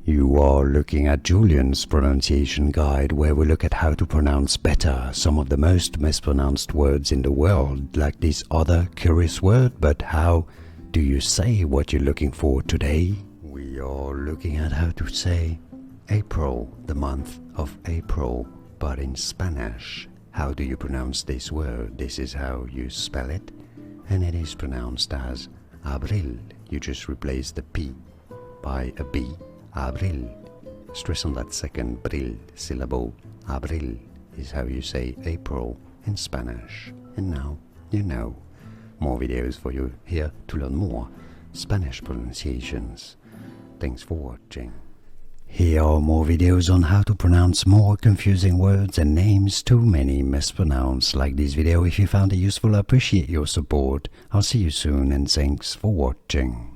You are looking at Julian's pronunciation guide, where we look at how to pronounce better some of the most mispronounced words in the world, like this other curious word. But how do you say what you're looking for today? We are looking at how to say April, the month of April, but in Spanish. How do you pronounce this word? This is how you spell it, and it is pronounced as Abril. You just replace the P by a B. Abril. Stress on that second bril syllable. Abril is how you say April in Spanish. And now you know. More videos for you here to learn more Spanish pronunciations. Thanks for watching. Here are more videos on how to pronounce more confusing words and names too many mispronounced. Like this video if you found it useful. I appreciate your support. I'll see you soon and thanks for watching.